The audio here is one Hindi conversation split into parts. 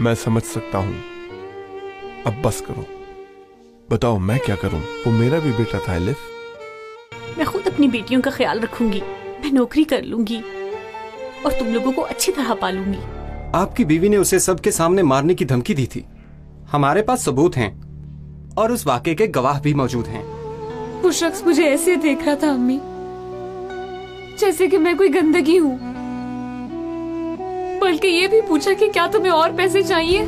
मैं समझ सकता हूं, अब बस करो। बताओ मैं क्या करूं? वो मेरा भी बेटा था एलिफ। मैं खुद अपनी बेटियों का ख्याल रखूंगी, मैं नौकरी कर लूंगी और तुम लोगों को अच्छी तरह पालूंगी। आपकी बीवी ने उसे सबके सामने मारने की धमकी दी थी। हमारे पास सबूत हैं और उस वाकये के गवाह भी मौजूद हैं। वो शख्स मुझे ऐसे देख रहा था अम्मी, जैसे कि मैं कोई गंदगी हूँ, बल्कि ये भी पूछा कि क्या तुम्हें और पैसे चाहिए।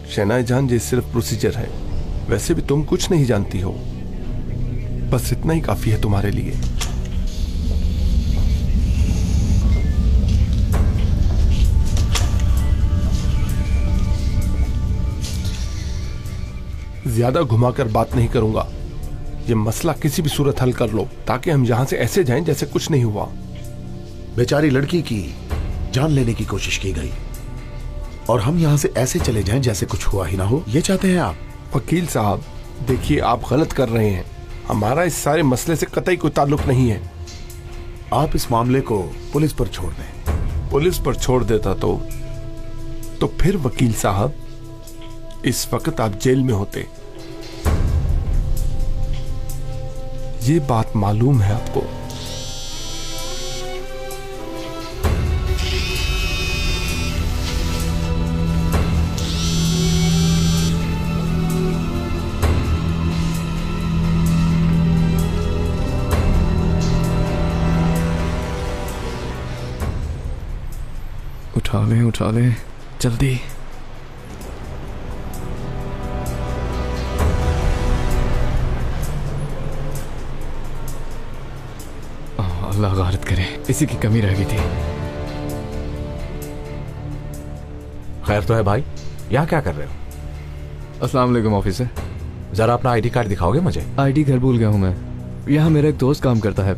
शहनाई जान, ये सिर्फ प्रोसीजर है, वैसे भी तुम कुछ नहीं जानती हो। बस इतना ही काफी है तुम्हारे लिए। ज्यादा घुमाकर बात नहीं करूंगा। ये मसला किसी भी सूरत हल कर लो ताकि हम यहां से ऐसे जाएं जैसे कुछ नहीं हुआ। बेचारी लड़की की जान लेने की कोशिश की गई और हम यहां से ऐसे चले जाएं जैसे कुछ हुआ ही ना हो, ये चाहते हैं आप? वकील साहब, देखिए आप गलत कर रहे हैं। हमारा इस सारे मसले से कतई कोई ताल्लुक नहीं है। आप इस मामले को पुलिस पर छोड़ दें। पुलिस पर छोड़ देता तो फिर वकील साहब, इस वक्त आप जेल में होते। ये बात मालूम है आपको? उठा ले जल्दी। अल्लाह गारत करे, इसी की कमी रह गई थी। खैर तो है भाई, यहाँ क्या कर रहे हो? अस्सलाम वालेकुम ऑफिसर। जरा अपना आईडी कार्ड दिखाओगे मुझे? आईडी घर भूल गया हूँ मैं। यहाँ मेरा एक दोस्त काम करता है,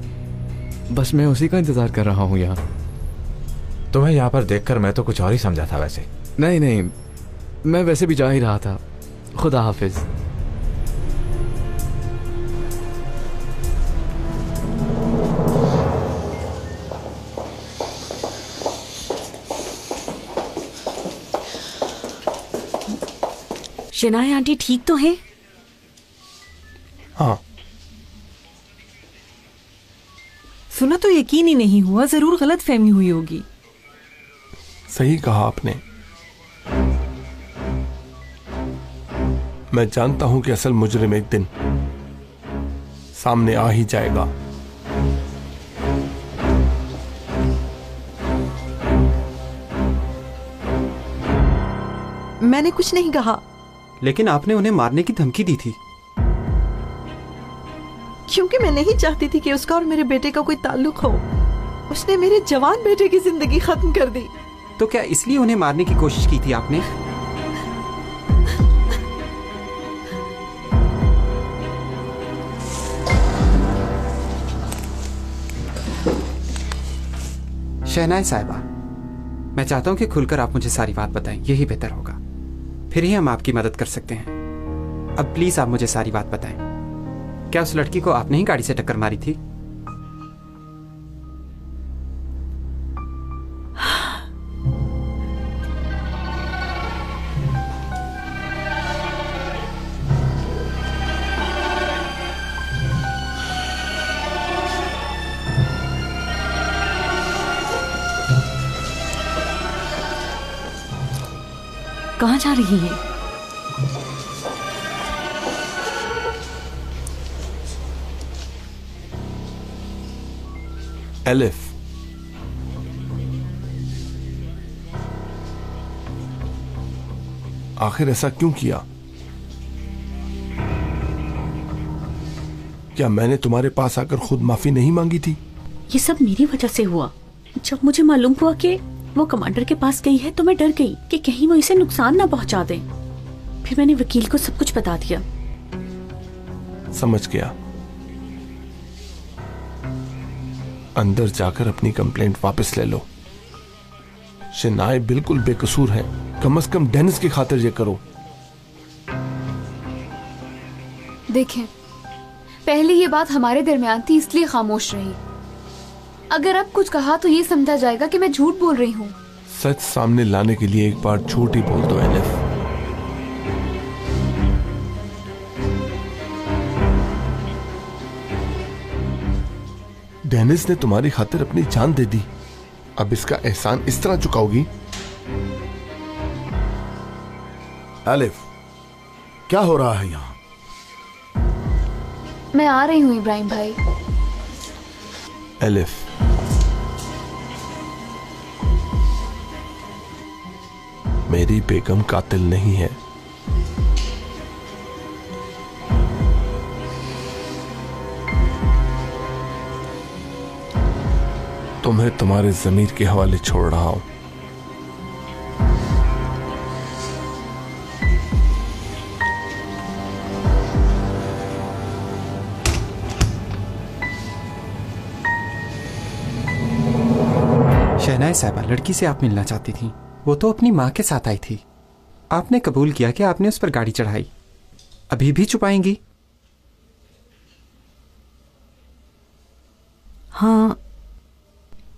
बस मैं उसी का इंतजार कर रहा हूँ यहाँ। तुम्हें यहाँ पर देखकर मैं तो कुछ और ही समझा था वैसे। नहीं, मैं वैसे भी जा ही रहा था। खुदा हाफिज। शनाया आंटी ठीक तो है? हाँ। सुना तो यकीन ही नहीं हुआ, जरूर गलत फहमी हुई होगी। सही कहा आपने। मैं जानता हूं कि असल मुजरिम एक दिन सामने आ ही जाएगा। मैंने कुछ नहीं कहा। लेकिन आपने उन्हें मारने की धमकी दी थी। क्योंकि मैं नहीं चाहती थी कि उसका और मेरे बेटे का कोई ताल्लुक हो। उसने मेरे जवान बेटे की जिंदगी खत्म कर दी। तो क्या इसलिए उन्हें मारने की कोशिश की थी आपने? शहनाई साहिबा, मैं चाहता हूं कि खुलकर आप मुझे सारी बात बताएं, यही बेहतर होगा। फिर ही हम आपकी मदद कर सकते हैं। अब प्लीज आप मुझे सारी बात बताएं। क्या उस लड़की को आपने ही गाड़ी से टक्कर मारी थी? कहाँ जा रही है? एलिफ, आखिर ऐसा क्यों किया? क्या मैंने तुम्हारे पास आकर खुद माफी नहीं मांगी थी? ये सब मेरी वजह से हुआ। जब मुझे मालूम हुआ कि वो कमांडर के पास गई है तो मैं डर गई कि कहीं वो इसे नुकसान ना पहुंचा दे। फिर मैंने वकील को सब कुछ बता दिया। समझ गया। अंदर जाकर अपनी कंप्लेंट वापस ले लो। शनाई बिल्कुल बेकसूर है, कम से कम डेनिस की खातिर ये करो। देखें, पहले ये बात हमारे दरमियान थी इसलिए खामोश रही। अगर अब कुछ कहा तो ये समझा जाएगा कि मैं झूठ बोल रही हूँ। सच सामने लाने के लिए एक बार झूठ ही बोल दो एलिफ। डेनिस ने तुम्हारी खातिर अपनी जान दे दी, अब इसका एहसान इस तरह चुकाओगी? एलिफ, क्या हो रहा है यहाँ? मैं आ रही हूँ इब्राहिम भाई। एलिफ, मेरी बेगम कातिल नहीं है। तुम्हें तुम्हारे ज़मीर के हवाले छोड़ रहा हूं। शहनाई साहिबा, लड़की से आप मिलना चाहती थी, वो तो अपनी माँ के साथ आई थी। आपने कबूल किया कि आपने उस पर गाड़ी चढ़ाई, अभी भी छुपाएंगी? हाँ,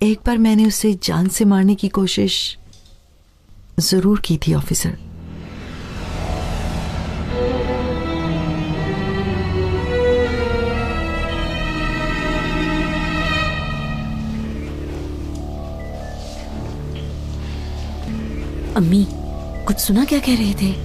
एक बार मैंने उसे जान से मारने की कोशिश जरूर की थी ऑफिसर। अम्मी, कुछ सुना क्या कह रहे थे?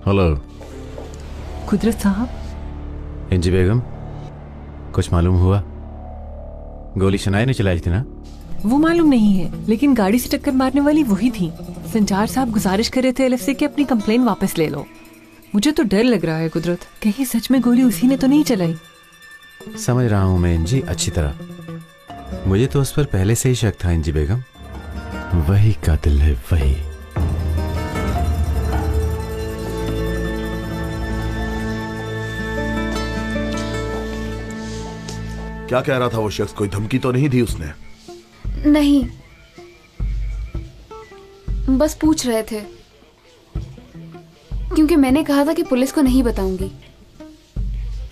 हेलो कुदरत साहब। इंजी बेगम, कुछ मालूम हुआ? गोली शनाई ने चलाई थी ना? वो मालूम नहीं है, लेकिन गाड़ी से टक्कर मारने वाली वही थी। संचार साहब गुजारिश कर रहे थे एलिफ से कि अपनी कंप्लेन वापस ले लो। मुझे तो डर लग रहा है कुदरत, कहीं सच में गोली उसी ने तो नहीं चलाई। समझ रहा हूँ मैं इंजी अच्छी तरह। मुझे तो उस पर पहले से ही शक था इंजी बेगम, वही कातिल है, वही। क्या कह रहा था वो शख्स? कोई धमकी तो नहीं दी उसने? नहीं, बस पूछ रहे थे, क्योंकि मैंने कहा था कि पुलिस को नहीं बताऊंगी।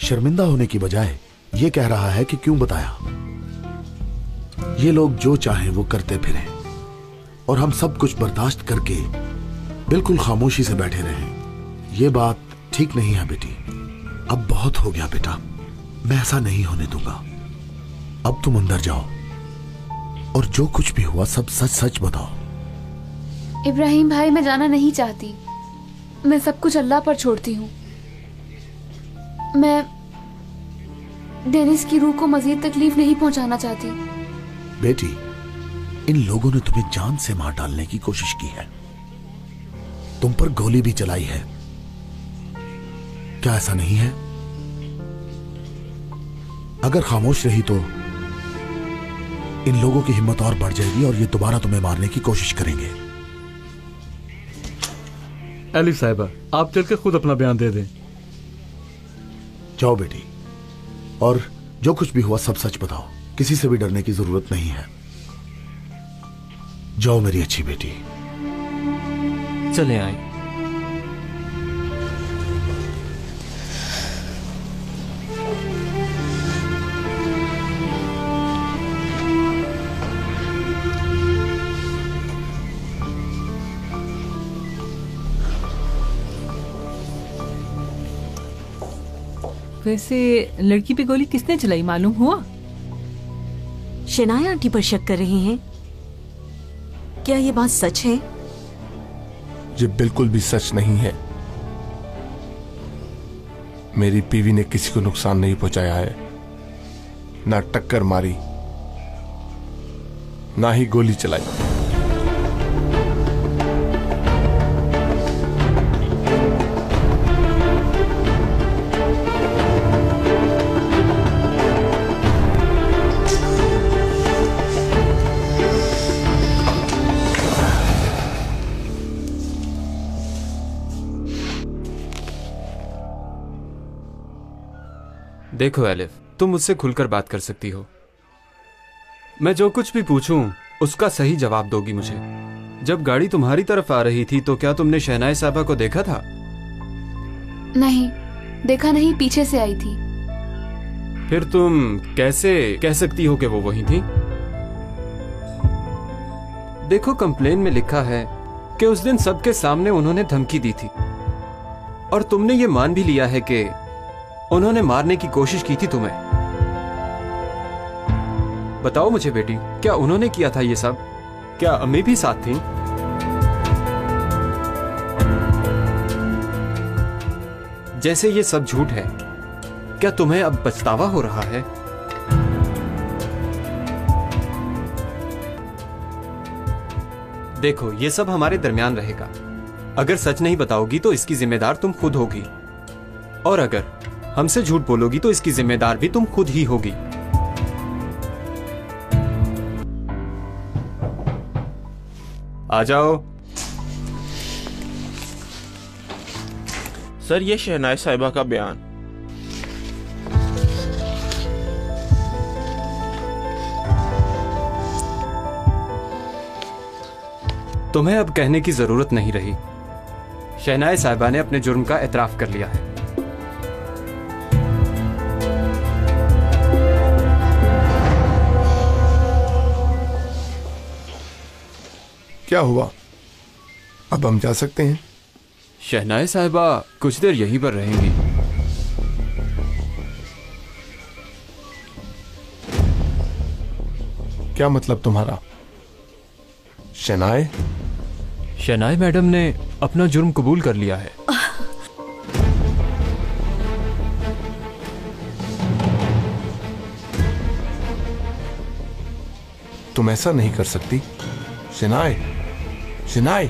शर्मिंदा होने की बजाय ये कह रहा है कि क्यों बताया। ये लोग जो चाहें वो करते फिरें और हम सब कुछ बर्दाश्त करके बिल्कुल खामोशी से बैठे रहें। ये बात ठीक नहीं है बेटी। अब बहुत हो गया बेटा, मैं ऐसा नहीं होने दूंगा। अब तुम अंदर जाओ और जो कुछ भी हुआ सब सच सच बताओ। इब्राहिम भाई, मैं जाना नहीं चाहती। मैं सब कुछ अल्लाह पर छोड़ती हूँ। मैं डेनिस की रूह को मजीद तकलीफ नहीं पहुंचाना चाहती। बेटी, इन लोगों ने तुम्हें जान से मार डालने की कोशिश की है, तुम पर गोली भी चलाई है। क्या ऐसा नहीं है? अगर खामोश रही तो इन लोगों की हिम्मत और बढ़ जाएगी और ये दोबारा तुम्हें मारने की कोशिश करेंगे। एलिफ साहिबा, आप चल के खुद अपना बयान दे दें। जाओ बेटी, और जो कुछ भी हुआ सब सच बताओ। किसी से भी डरने की जरूरत नहीं है। जाओ मेरी अच्छी बेटी। चले आए। वैसे लड़की पे गोली किसने चलाई, मालूम हुआ? शनाया आंटी पर शक कर रहे हैं। क्या ये बात सच है? ये बिल्कुल भी सच नहीं है। मेरी बीवी ने किसी को नुकसान नहीं पहुंचाया है, ना टक्कर मारी, ना ही गोली चलाई। देखो एलिफ, तुम मुझसे खुलकर बात कर सकती हो। मैं जो कुछ भी पूछूं उसका सही जवाब दोगी मुझे। जब गाड़ी तुम्हारी तरफ आ रही थी तो क्या तुमने शहनाई साहबा को देखा था? नहीं, देखा नहीं, पीछे से आई थी। फिर तुम कैसे कह सकती हो कि वो वहीं थी? देखो, कंप्लेन में लिखा है कि उस दिन सबके सामने उन्होंने धमकी दी थी और तुमने ये मान भी लिया है कि उन्होंने मारने की कोशिश की थी तुम्हें। बताओ मुझे बेटी, क्या उन्होंने किया था ये सब? क्या अम्मी भी साथ थी? जैसे ये सब झूठ है, क्या तुम्हें अब पछतावा हो रहा है? देखो, ये सब हमारे दरमियान रहेगा। अगर सच नहीं बताओगी तो इसकी जिम्मेदार तुम खुद होगी, और अगर हमसे झूठ बोलोगी तो इसकी जिम्मेदार भी तुम खुद ही होगी। आ जाओ। सर, ये शहनाई साहिबा का बयान। तुम्हें अब कहने की जरूरत नहीं रही। शहनाई साहिबा ने अपने जुर्म का एतराफ कर लिया है। क्या हुआ? अब हम जा सकते हैं? शहनाई साहिबा कुछ देर यहीं पर रहेंगी। क्या मतलब तुम्हारा? शहनाई मैडम ने अपना जुर्म कबूल कर लिया है। तुम ऐसा नहीं कर सकती शहनाई। शहनाई,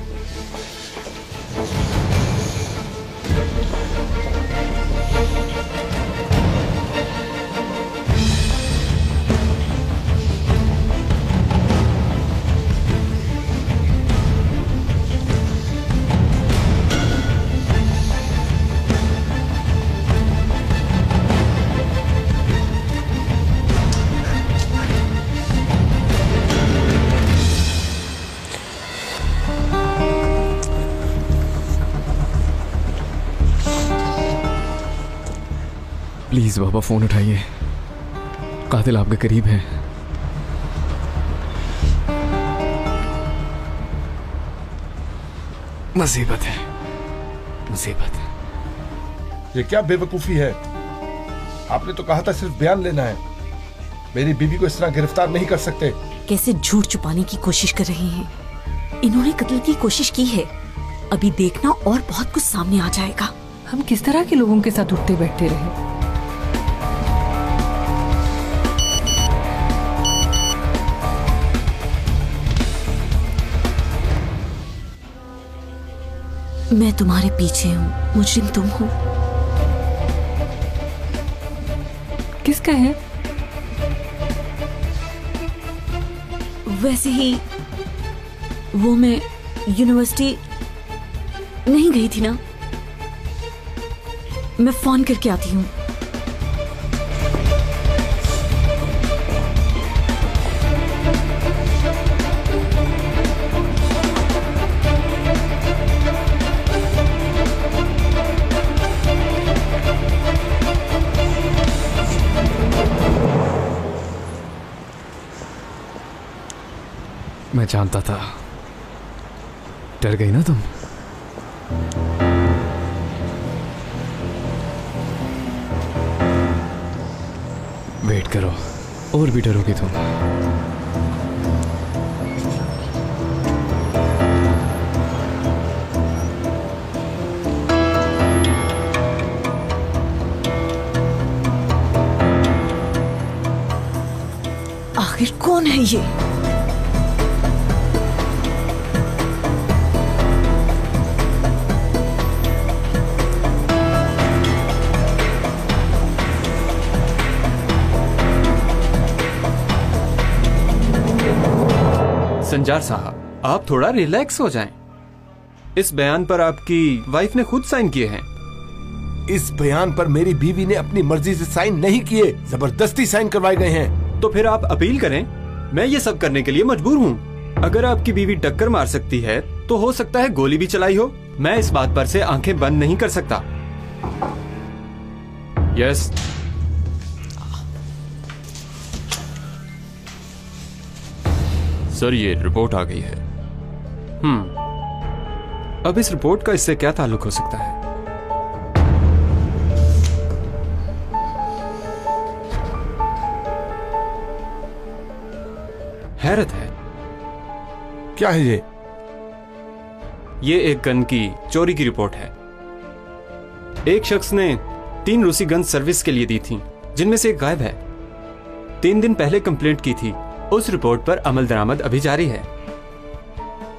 प्लीज बाबा, फोन उठाइए। कातिल आपके करीब है। मुसीबत है, मुसीबत। ये क्या बेवकूफी है? आपने तो कहा था सिर्फ बयान लेना है। मेरी बीवी को इस तरह गिरफ्तार नहीं कर सकते। कैसे झूठ छुपाने की कोशिश कर रहे हैं। इन्होंने कत्ल की कोशिश की है। अभी देखना और बहुत कुछ सामने आ जाएगा। हम किस तरह के लोगों के साथ उठते बैठते रहे। मैं तुम्हारे पीछे हूँ, मुजरिम तुम हो। किसका है? वैसे ही वो मैं यूनिवर्सिटी नहीं गई थी ना, मैं फोन करके आती हूँ। मैं जानता था। डर गई ना तुम? वेट करो, और भी डरोगी तुम। आखिर कौन है ये? संजार साहब, आप थोड़ा रिलैक्स हो जाएं। इस बयान पर आपकी वाइफ ने खुद साइन किए हैं। इस बयान पर मेरी बीवी ने अपनी मर्जी से साइन नहीं किए, जबरदस्ती साइन करवाए गए हैं। तो फिर आप अपील करें, मैं ये सब करने के लिए मजबूर हूँ। अगर आपकी बीवी टक्कर मार सकती है तो हो सकता है गोली भी चलाई हो। मैं इस बात पर से आंखें बंद नहीं कर सकता। यस। सर, ये रिपोर्ट आ गई है। अब इस रिपोर्ट का इससे क्या ताल्लुक हो सकता है? हैरत है। क्या है ये? ये एक गन की चोरी की रिपोर्ट है। एक शख्स ने 3 रूसी गन सर्विस के लिए दी थी, जिनमें से एक गायब है। 3 दिन पहले कंप्लेंट की थी। उस रिपोर्ट पर अमल दरामद अभी जारी है।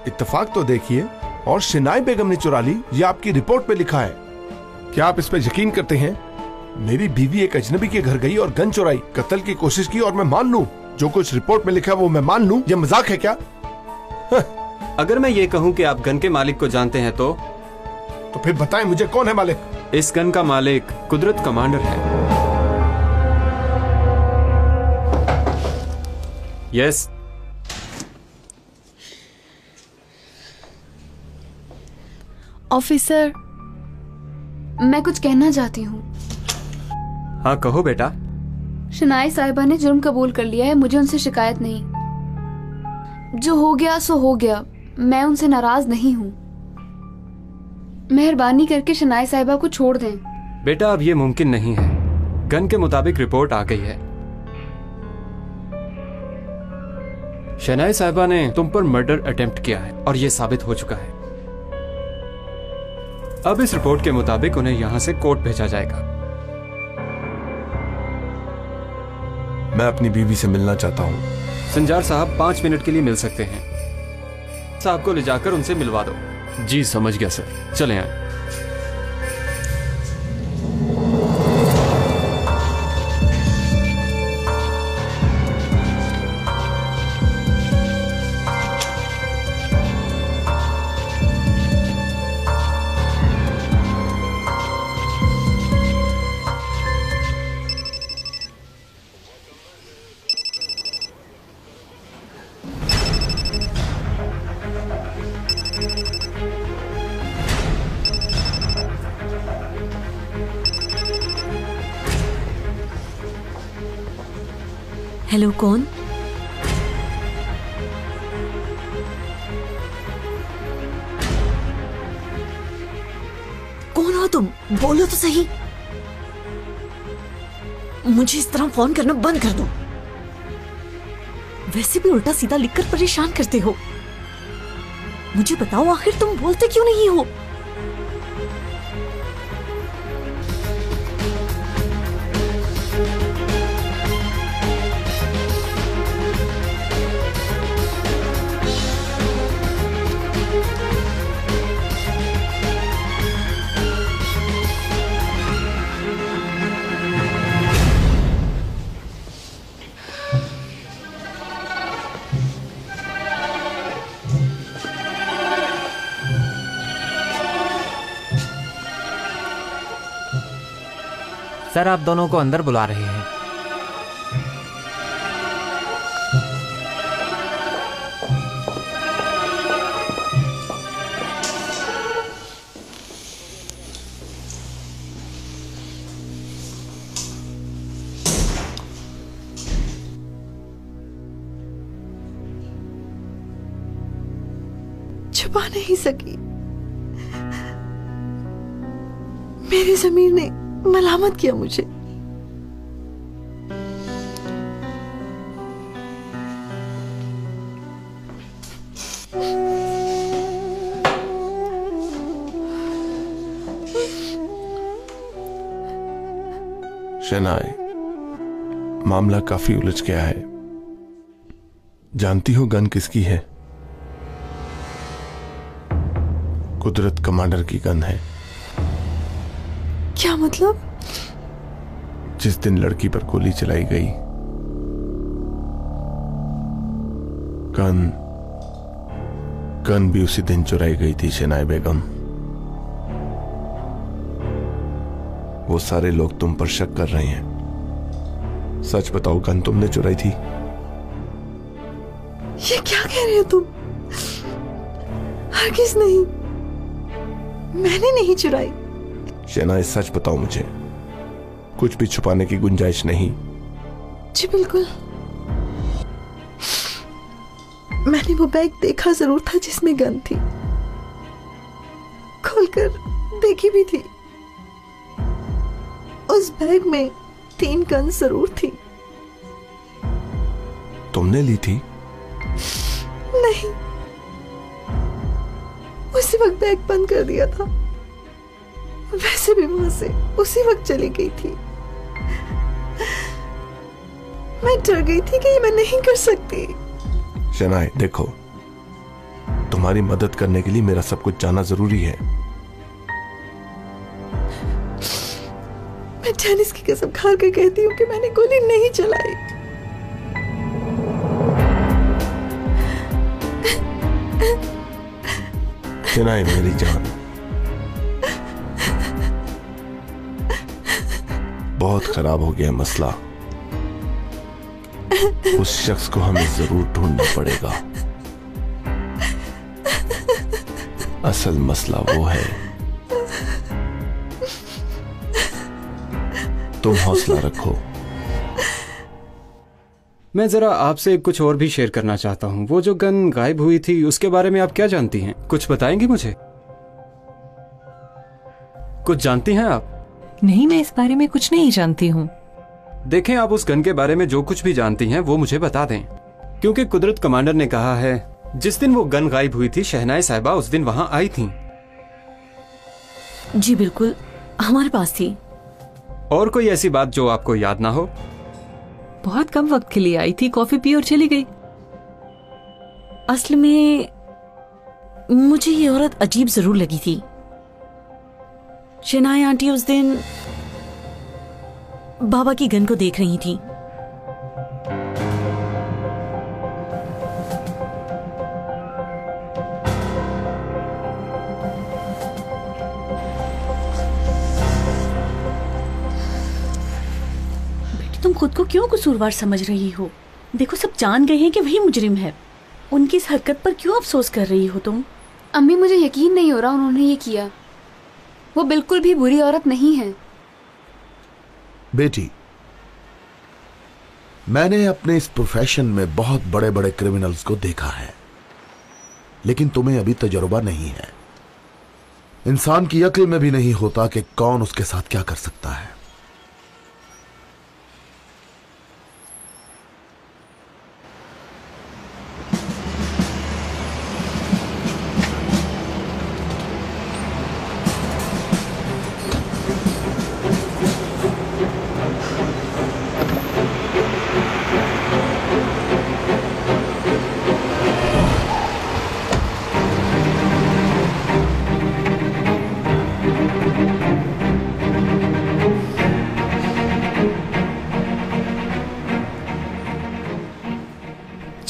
इत्तेफाक तो देखिए, और शिनाई बेगम ने चुरा ली, ये आपकी रिपोर्ट पे लिखा है। क्या आप इस पे यकीन करते हैं? मेरी बीवी एक अजनबी के घर गई और गन चुराई, कत्ल की कोशिश की, और मैं मान लूं जो कुछ रिपोर्ट में लिखा है वो मैं मान लूं? ये मजाक है क्या? अगर मैं ये कहूं कि आप गन के मालिक को जानते हैं तो फिर बताएं मुझे, कौन है मालिक? इस गन का मालिक कुदरत कमांडर है। यस। ऑफिसर, मैं कुछ कहना चाहती हूँ। हाँ कहो बेटा। शनाई साहिबा ने जुर्म कबूल कर लिया है, मुझे उनसे शिकायत नहीं। जो हो गया सो हो गया, मैं उनसे नाराज नहीं हूँ। मेहरबानी करके शनाई साहिबा को छोड़ दें। बेटा, अब ये मुमकिन नहीं है। गन के मुताबिक रिपोर्ट आ गई है। शनाई साहिबा ने तुम पर मर्डर अटेम्प्ट किया है और ये साबित हो चुका है। अब इस रिपोर्ट के मुताबिक उन्हें यहां से कोर्ट भेजा जाएगा। मैं अपनी बीवी से मिलना चाहता हूँ। संजार साहब 5 मिनट के लिए मिल सकते हैं। साहब को ले जाकर उनसे मिलवा दो। जी समझ गया सर, चले आए। हेलो, कौन? कौन हो तुम? बोलो तो सही। मुझे इस तरह फोन करना बंद कर दो। वैसे भी उल्टा सीधा लिखकर परेशान करते हो। मुझे बताओ, आखिर तुम बोलते क्यों नहीं हो? सर, आप दोनों को अंदर बुला रहे हैं। छुपा नहीं सकी। मेरी ज़मीर ने मलामत किया मुझे। शनाई, मामला काफी उलझ गया है। जानती हो गन किसकी है? कुदरत कमांडर की गन है। क्या मतलब? जिस दिन लड़की पर गोली चलाई गई, गन भी उसी दिन चुराई गई थी शनाई बेगम। वो सारे लोग तुम पर शक कर रहे हैं। सच बताओ, गन तुमने चुराई थी? ये क्या कह रहे हो तुम? हरगिज नहीं, मैंने नहीं चुराई। शहनाई, सच बताओ मुझे, कुछ भी छुपाने की गुंजाइश नहीं। जी बिल्कुल, मैंने वो बैग देखा जरूर था जिसमें गन थी, खोलकर देखी भी थी। उस बैग में 3 गन जरूर थी। तुमने ली थी? नहीं, उसी वक्त बैग बंद कर दिया था। वैसे भी वहां से उसी वक्त चली गई थी। मैं डर गई थी कि ये मैं नहीं कर सकती। शहनाई, देखो, तुम्हारी मदद करने के लिए मेरा सब कुछ जानना जरूरी है। मैं टेनिस की कसम खा कर कहती हूँ कि मैंने गोली नहीं चलाई। शहनाई मेरी जान, बहुत खराब हो गया मसला। उस शख्स को हमें जरूर ढूंढना पड़ेगा। असल मसला वो है। तुम हौसला रखो। मैं जरा आपसे कुछ और भी शेयर करना चाहता हूँ। वो जो गन गायब हुई थी उसके बारे में आप क्या जानती हैं? कुछ बताएंगी मुझे? कुछ जानती हैं आप? नहीं, मैं इस बारे में कुछ नहीं जानती हूँ। देखें, आप उस गन के बारे में जो कुछ भी जानती हैं वो मुझे बता दें, क्योंकि कुदरत कमांडर ने कहा है जिस दिन वो गन गायब हुई थी शहनाई साहिबा उस दिन वहां आई थी। जी बिल्कुल, हमारे पास थी। और कोई ऐसी बात जो आपको याद ना हो? बहुत कम वक्त के लिए आई थी, कॉफी पी और चली गई। असल में मुझे ये औरत अजीब जरूर लगी थी। शहनाई आंटी उस दिन बाबा की गन को देख रही थी। बेटी, तुम खुद को क्यों कसूरवार समझ रही हो? देखो, सब जान गए हैं कि वही मुजरिम है। उनकी इस हरकत पर क्यों अफसोस कर रही हो तुम? अम्मी, मुझे यकीन नहीं हो रहा उन्होंने ये किया। वो बिल्कुल भी बुरी औरत नहीं है। बेटी, मैंने अपने इस प्रोफेशन में बहुत बड़े बड़े क्रिमिनल्स को देखा है, लेकिन तुम्हें अभी तजुर्बा नहीं है। इंसान की अक्ल में भी नहीं होता कि कौन उसके साथ क्या कर सकता है।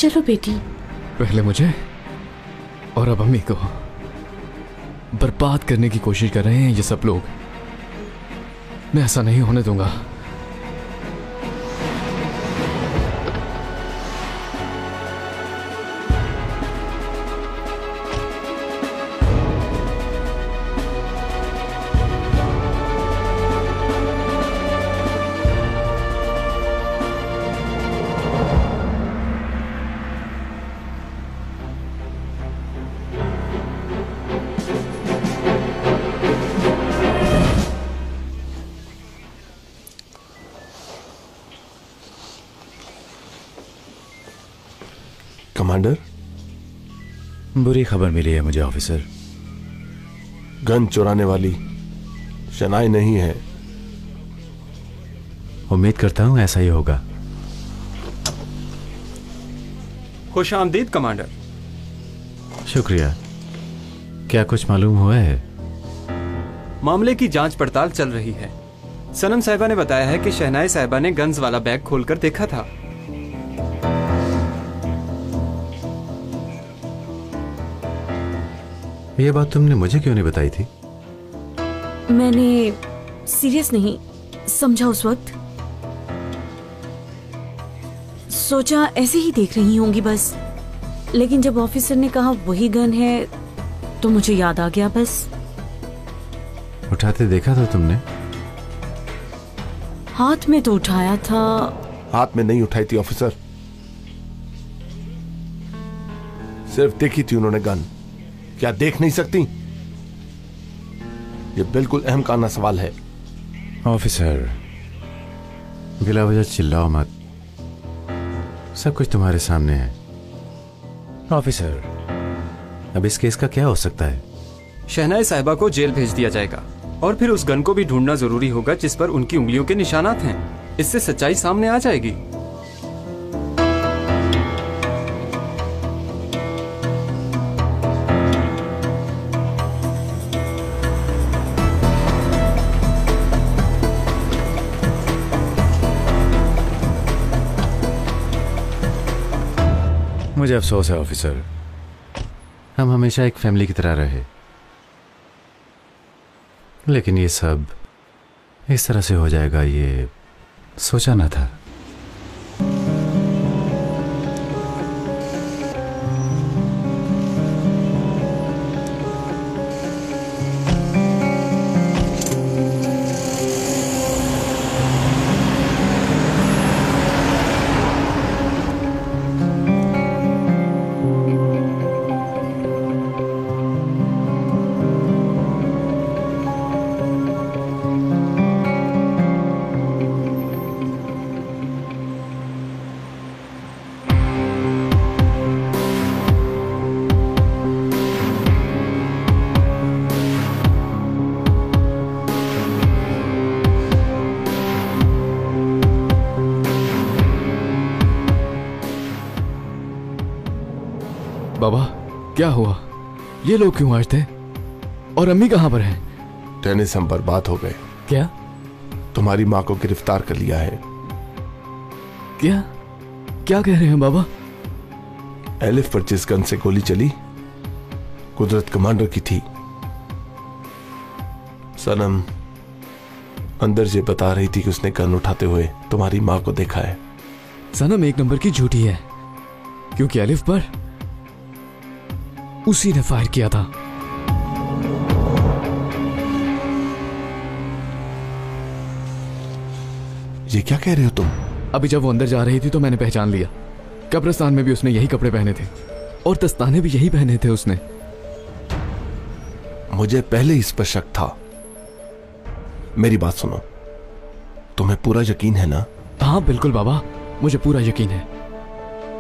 चलो बेटी। पहले मुझे और अब अम्मी को बर्बाद करने की कोशिश कर रहे हैं ये सब लोग। मैं ऐसा नहीं होने दूंगा। कमांडर, बुरी खबर मिली है मुझे ऑफिसर। गन चुराने वाली शहनाई नहीं है। उम्मीद करता हूं ऐसा ही होगा। खुश आमदीद कमांडर। शुक्रिया। क्या कुछ मालूम हुआ है? मामले की जांच पड़ताल चल रही है। सनम साहिबा ने बताया है कि शहनाई साहिबा ने गन्स वाला बैग खोलकर देखा था। ये बात तुमने मुझे क्यों नहीं बताई थी? मैंने सीरियस नहीं समझा उस वक्त। सोचा ऐसे ही देख रही होंगी बस, लेकिन जब ऑफिसर ने कहा वही गन है तो मुझे याद आ गया बस। उठाते देखा था तुमने? हाथ में तो उठाया था। हाथ में नहीं उठाई थी ऑफिसर, सिर्फ देखी थी उन्होंने गन। क्या देख नहीं सकती? ये बिल्कुल अहम काना सवाल है। ऑफिसर, बिला वजह चिल्लाओ मत, सब कुछ तुम्हारे सामने है। ऑफिसर, अब इस केस का क्या हो सकता है? शहनाई साहिबा को जेल भेज दिया जाएगा और फिर उस गन को भी ढूंढना जरूरी होगा जिस पर उनकी उंगलियों के निशानात हैं। इससे सच्चाई सामने आ जाएगी। मुझे अफसोस है ऑफिसर, हम हमेशा एक फैमिली की तरह रहे, लेकिन ये सब इस तरह से हो जाएगा ये सोचा ना था। बाबा क्या हुआ? ये लोग क्यों आए थे? और अम्मी कहां पर हैं? टेनिस हम बर्बाद हो गए। क्या? तुम्हारी मां को गिरफ्तार कर लिया है। क्या क्या कह रहे हैं बाबा? एलिफ पर जिस गन से गोली चली कुदरत कमांडर की थी। सनम अंदर ये बता रही थी कि उसने गन उठाते हुए तुम्हारी मां को देखा है। सनम एक नंबर की झूठी है, क्योंकि एलिफ पर उसी ने फायर किया था। ये क्या कह रहे हो तुम? अभी जब वो अंदर जा रही थी तो मैंने पहचान लिया। कब्रिस्तान में भी उसने यही कपड़े पहने थे और दस्ताने भी यही पहने थे उसने। मुझे पहले इस पर शक था। मेरी बात सुनो, तुम्हें पूरा यकीन है ना? हाँ बिल्कुल बाबा, मुझे पूरा यकीन है,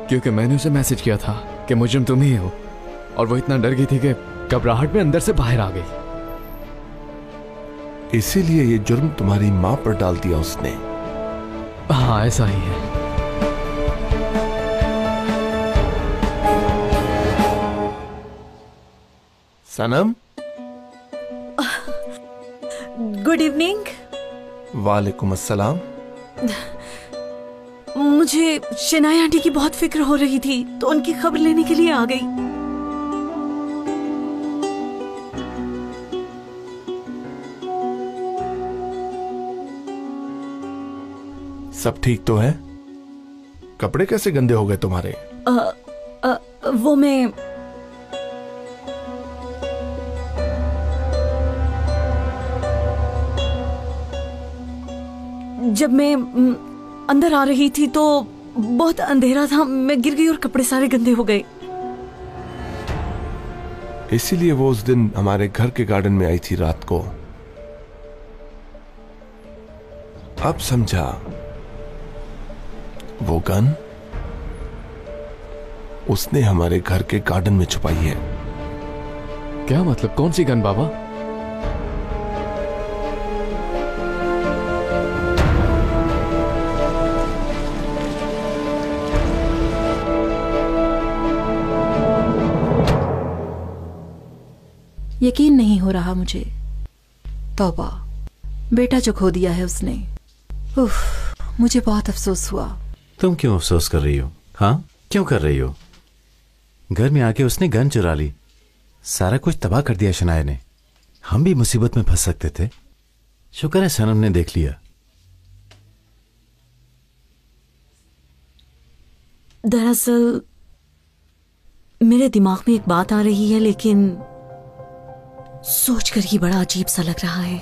क्योंकि मैंने उसे मैसेज किया था कि मुजरिम तुम ही हो, और वो इतना डर गई थी कि घबराहट में अंदर से बाहर आ गई। इसीलिए ये जुर्म तुम्हारी मां पर डाल दिया उसने। हाँ ऐसा ही है। सनम, गुड इवनिंग। वालेकुम अस्सलाम। मुझे शनाई आंटी की बहुत फिक्र हो रही थी तो उनकी खबर लेने के लिए आ गई। सब ठीक तो है? कपड़े कैसे गंदे हो गए तुम्हारे? वो मैं जब मैं अंदर आ रही थी तो बहुत अंधेरा था, मैं गिर गई और कपड़े सारे गंदे हो गए। इसीलिए वो उस दिन हमारे घर के गार्डन में आई थी रात को। अब समझा, वो गन उसने हमारे घर के गार्डन में छुपाई है। क्या मतलब? कौन सी गन बाबा? यकीन नहीं हो रहा मुझे। तौबा, बेटा जो खो दिया है उसने। उफ, मुझे बहुत अफसोस हुआ। तुम क्यों अफसोस कर रही हो? हाँ क्यों कर रही हो? घर में आके उसने गन चुरा ली, सारा कुछ तबाह कर दिया शनाया ने। हम भी मुसीबत में फंस सकते थे। शुक्र है सनम ने देख लिया। दरअसल मेरे दिमाग में एक बात आ रही है, लेकिन सोचकर ही बड़ा अजीब सा लग रहा है।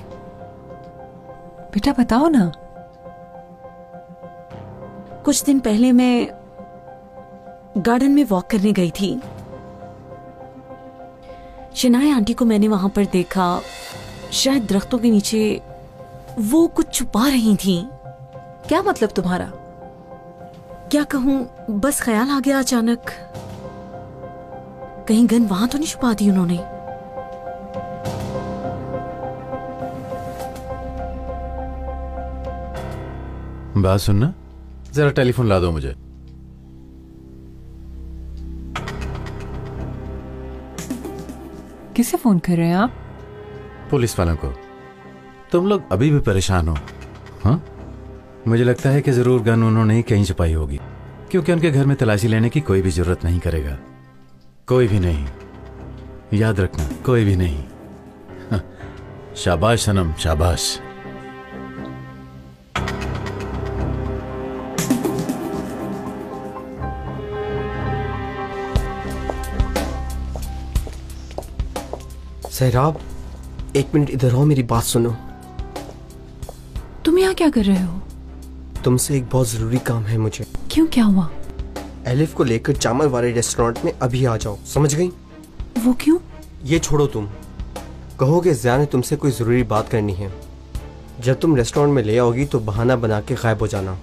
बेटा बताओ ना। कुछ दिन पहले मैं गार्डन में वॉक करने गई थी। शनाया आंटी को मैंने वहां पर देखा। शायद दरख्तों के नीचे वो कुछ छुपा रही थी। क्या मतलब तुम्हारा? क्या कहूं, बस ख्याल आ गया अचानक, कहीं गन वहां तो नहीं छुपा दी उन्होंने। बात सुनना, जरा टेलीफोन ला दो मुझे। किसे फोन कर रहे हैं आप? पुलिस वालों को। तुम लोग अभी भी परेशान हो? हाँ, मुझे लगता है कि जरूर गन उन्होंने ही कहीं छुपाई होगी, क्योंकि उनके घर में तलाशी लेने की कोई भी जरूरत नहीं करेगा। कोई भी नहीं, याद रखना, कोई भी नहीं। हाँ, शाबाश सनम, शाबाश। सहराब, एक मिनट इधर हो, मेरी बात सुनो। तुम यहाँ क्या कर रहे हो? तुमसे एक बहुत जरूरी काम है मुझे। क्यों, क्या हुआ? एलिफ को लेकर चामल वाले रेस्टोरेंट में अभी आ जाओ, समझ गई? वो क्यों? ये छोड़ो, तुम कहो कि ज़िया ने तुमसे कोई जरूरी बात करनी है। जब तुम रेस्टोरेंट में ले आओगी तो बहाना बना के गायब हो जाना।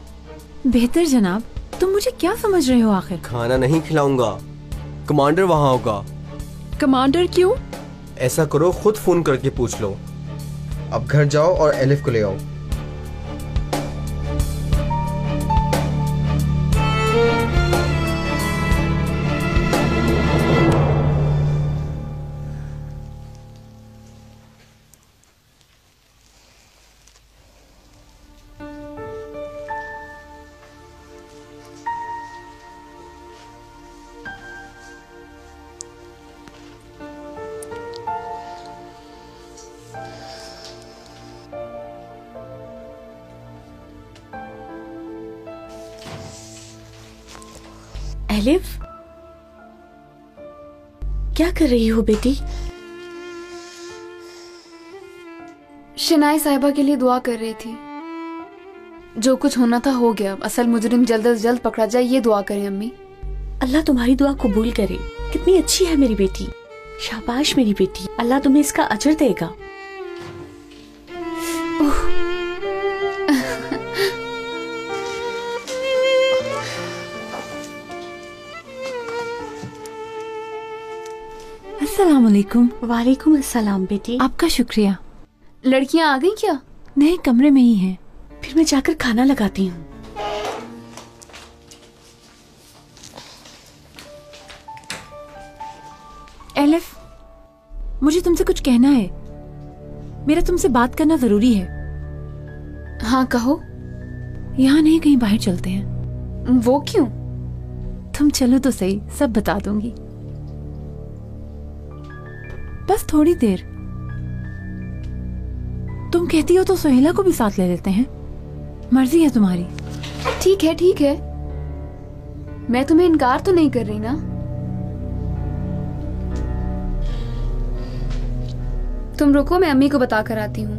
बेहतर जनाब, तुम मुझे क्या समझ रहे हो आखिर? खाना नहीं खिलाऊंगा, कमांडर वहाँ होगा। कमांडर क्यों? ऐसा करो, खुद फोन करके पूछ लो। अब घर जाओ और एलिफ को ले आओ। एलिफ, क्या कर रही हो बेटी? शनाया साहिबा के लिए दुआ कर रही थी। जो कुछ होना था हो गया। असल मुजरिम जल्द से जल्द पकड़ा जाए, ये दुआ करें अम्मी। अल्लाह तुम्हारी दुआ कबूल करे। कितनी अच्छी है मेरी बेटी। शाबाश मेरी बेटी, अल्लाह तुम्हें इसका अजर देगा। अस्सलाम वालेकुम। वालेकुम अस्सलाम बेटी। आपका शुक्रिया। लड़कियां आ गई क्या? नहीं, कमरे में ही हैं। फिर मैं जाकर खाना लगाती हूँ। एलिफ, मुझे तुमसे कुछ कहना है। मेरा तुमसे बात करना जरूरी है। हाँ कहो। यहाँ नहीं, कहीं बाहर चलते हैं। वो क्यों? तुम चलो तो सही, सब बता दूंगी। बस थोड़ी देर। तुम कहती हो तो सोहेला को भी साथ ले लेते हैं। मर्जी है तुम्हारी। ठीक है, ठीक है। मैं तुम्हें इनकार तो नहीं कर रही ना। तुम रुको, मैं अम्मी को बता कर आती हूँ।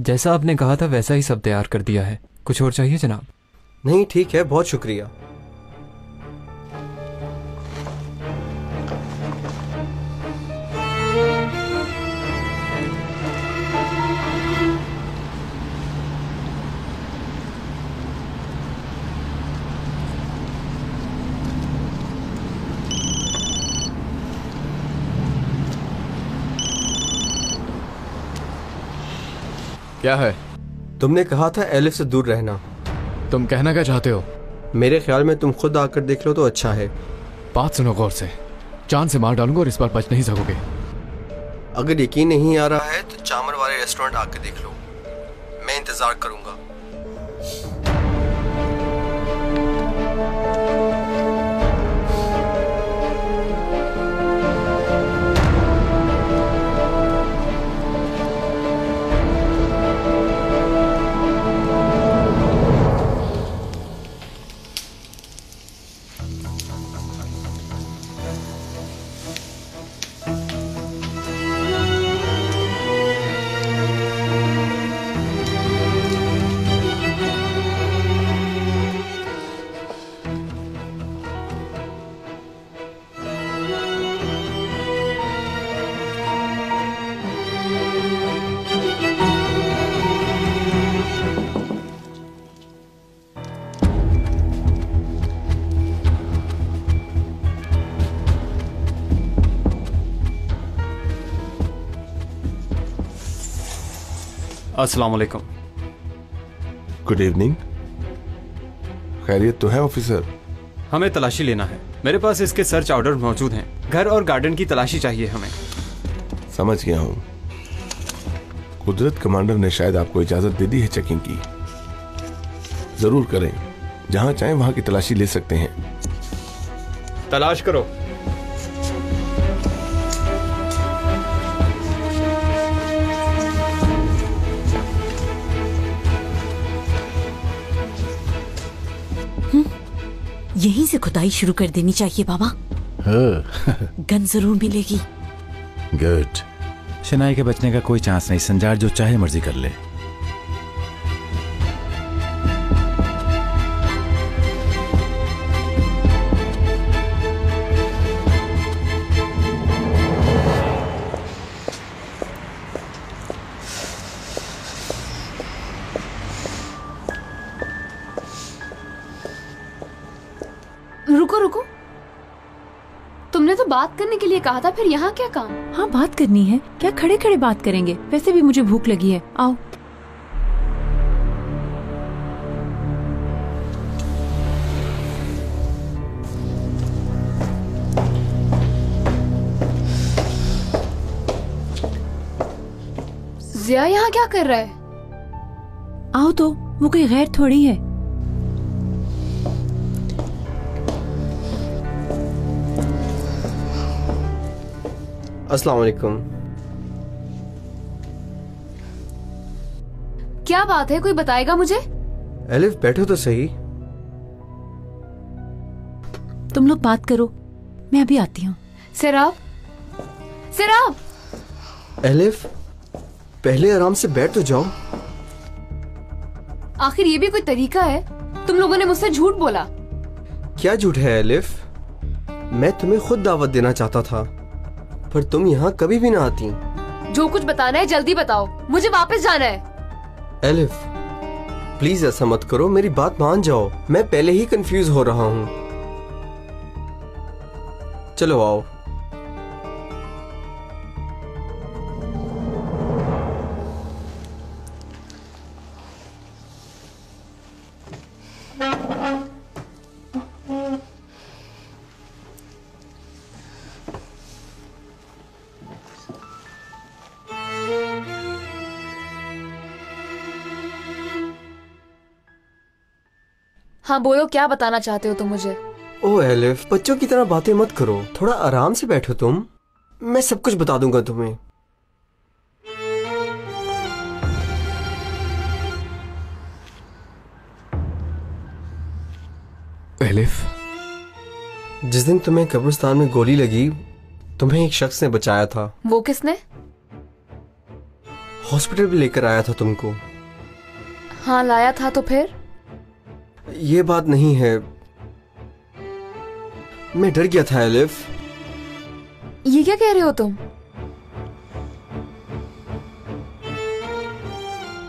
जैसा आपने कहा था वैसा ही सब तैयार कर दिया है। कुछ और चाहिए जनाब? नहीं, ठीक है, बहुत शुक्रिया। क्या है? तुमने कहा था एलिफ से दूर रहना। तुम कहना क्या चाहते हो? मेरे ख्याल में तुम खुद आकर देख लो तो अच्छा है। बात सुनो गौर से। चांद से मार डालूंगा और इस बार बच नहीं सकोगे। अगर यकीन नहीं आ रहा है तो चामर वाले रेस्टोरेंट आकर देख लो, मैं इंतजार करूंगा। अस्सलाम वालेकुम। Good evening. खैरियत तो है ऑफिसर? हमें तलाशी लेना है। मेरे पास इसके सर्च ऑर्डर मौजूद हैं। घर और गार्डन की तलाशी चाहिए हमें। समझ गया हूं। कुदरत कमांडर ने शायद आपको इजाजत दे दी है चेकिंग की। जरूर करें, जहां चाहें वहां की तलाशी ले सकते हैं। तलाश करो। यहीं से खुदाई शुरू कर देनी चाहिए बाबा। गन जरूर मिलेगी। गुड। शनाई के बचने का कोई चांस नहीं। संजार जो चाहे मर्जी कर ले। रुको रुको, तुमने तो बात करने के लिए कहा था, फिर यहाँ क्या काम? हाँ बात करनी है। क्या खड़े खड़े बात करेंगे? वैसे भी मुझे भूख लगी है। आओ। जिया यहाँ क्या कर रहा है? आओ तो, वो कोई गैर थोड़ी है। अस्सलाम वालेकुम। क्या बात है, कोई बताएगा मुझे? एलिफ बैठो तो सही। तुम लोग बात करो, मैं अभी आती हूँ। सिराब, सिराब। एलिफ पहले आराम से बैठ तो जाओ। आखिर ये भी कोई तरीका है? तुम लोगों ने मुझसे झूठ बोला। क्या झूठ है एलिफ? मैं तुम्हें खुद दावत देना चाहता था, पर तुम यहाँ कभी भी ना आती। जो कुछ बताना है जल्दी बताओ, मुझे वापस जाना है। एलिफ प्लीज ऐसा मत करो, मेरी बात मान जाओ। मैं पहले ही कंफ्यूज हो रहा हूँ। चलो आओ। हाँ बोलो, क्या बताना चाहते हो तुम मुझे? ओ एलिफ, बच्चों की तरह बातें मत करो, थोड़ा आराम से बैठो तुम। मैं सब कुछ बता दूंगा तुम्हें। एलिफ, जिस दिन तुम्हें कब्रिस्तान में गोली लगी, तुम्हें एक शख्स ने बचाया था। वो किसने? हॉस्पिटल भी लेकर आया था तुमको। हाँ लाया था, तो फिर? ये बात नहीं है, मैं डर गया था एलिफ। ये क्या कह रहे हो तुम?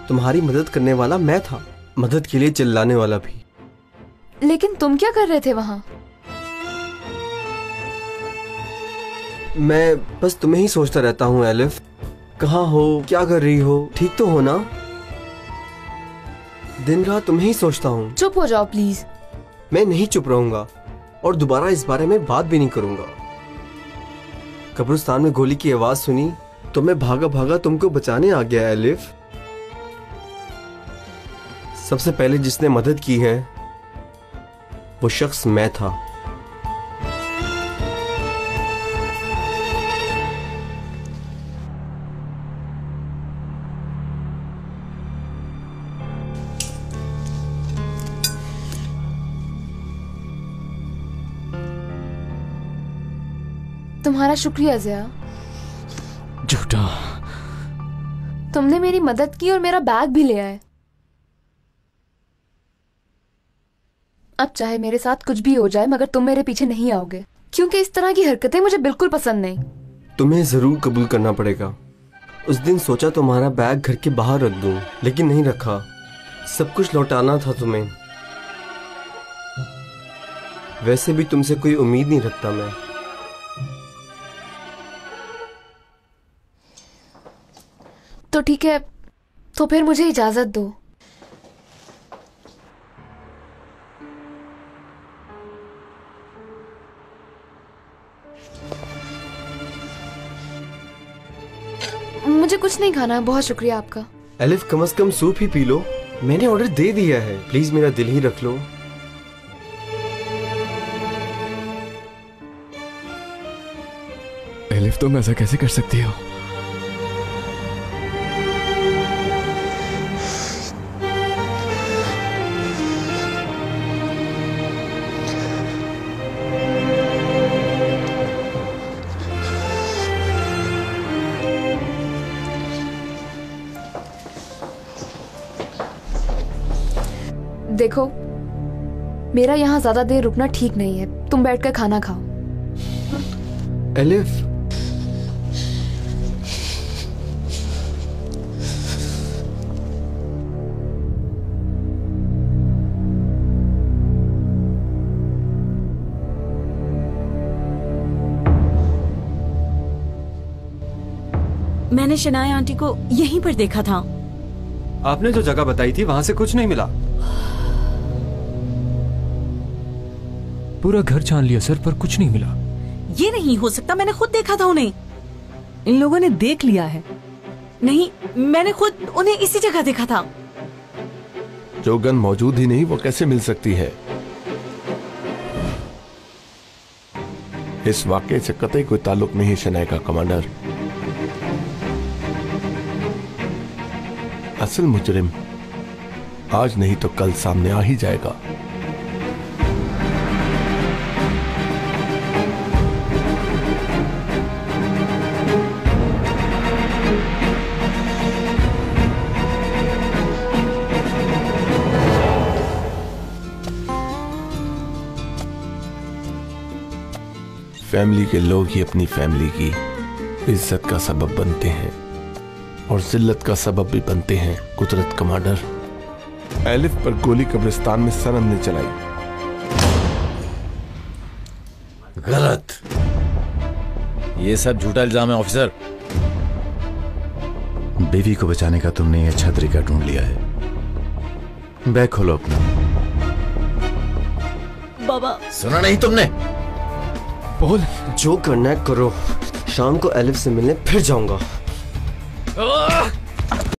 तुम्हारी मदद करने वाला मैं था, मदद के लिए चिल्लाने वाला भी। लेकिन तुम क्या कर रहे थे वहां? मैं बस तुम्हें ही सोचता रहता हूँ एलिफ। कहाँ हो, क्या कर रही हो, ठीक तो हो ना? दिन रात तुम्हें ही सोचता हूँ। चुप हो जाओ प्लीज। मैं नहीं चुप रहूंगा और दोबारा इस बारे में बात भी नहीं करूंगा। कब्रिस्तान में गोली की आवाज सुनी तो मैं भागा भागा तुमको बचाने आ गया एलिफ। सबसे पहले जिसने मदद की है वो शख्स मैं था। तुम्हारा शुक्रिया ज़िया। झूठा। तुमने मेरी मदद की और मेरा बैग भी ले आए। अब चाहे मेरे साथ कुछ भी हो जाए, मगर तुम मेरे पीछे नहीं आओगे, क्योंकि इस तरह की हरकतें मुझे बिल्कुल पसंद नहीं। तुम्हें जरूर कबूल करना पड़ेगा। उस दिन सोचा तुम्हारा बैग घर के बाहर रख दूं, लेकिन नहीं रखा। सब कुछ लौटाना था तुम्हें। वैसे भी तुमसे कोई उम्मीद नहीं रखता मैं। तो ठीक है, तो फिर मुझे इजाजत दो। मुझे कुछ नहीं खाना, बहुत शुक्रिया आपका। एलिफ कम से कम सूप ही पी लो, मैंने ऑर्डर दे दिया है, प्लीज मेरा दिल ही रख लो। एलिफ, तुम ऐसा कैसे कर सकती हो? देखो, मेरा यहाँ ज्यादा देर रुकना ठीक नहीं है, तुम बैठकर खाना खाओ। एलिफ, मैंने शनाया आंटी को यहीं पर देखा था। आपने जो जगह बताई थी वहां से कुछ नहीं मिला। पूरा घर छान लिया सर, पर कुछ नहीं मिला। ये नहीं हो सकता, मैंने खुद देखा था उन्हें। इन लोगों ने देख लिया है। नहीं, मैंने खुद उन्हें इसी जगह देखा था। जो गन मौजूद ही नहीं वो कैसे मिल सकती है? इस वाकये से कतई कोई ताल्लुक नहीं शनाया का कमांडर। असल मुजरिम आज नहीं तो कल सामने आ ही जाएगा। फैमिली के लोग ही अपनी फैमिली की इज्जत का सबब बनते हैं और जिल्लत का सबब भी बनते हैं। कुदरत कमांडर, एलिफ पर गोली कब्रिस्तान में सनम ने चलाई। गलत, ये सब झूठा इल्जाम है ऑफिसर। बीवी को बचाने का तुमने ये अच्छा तरीका ढूंढ लिया है। बैग खोलो अपना। बाबा, सुना नहीं तुमने? बोल। जो करना है करो, शाम को एलिफ से मिलने फिर जाऊंगा।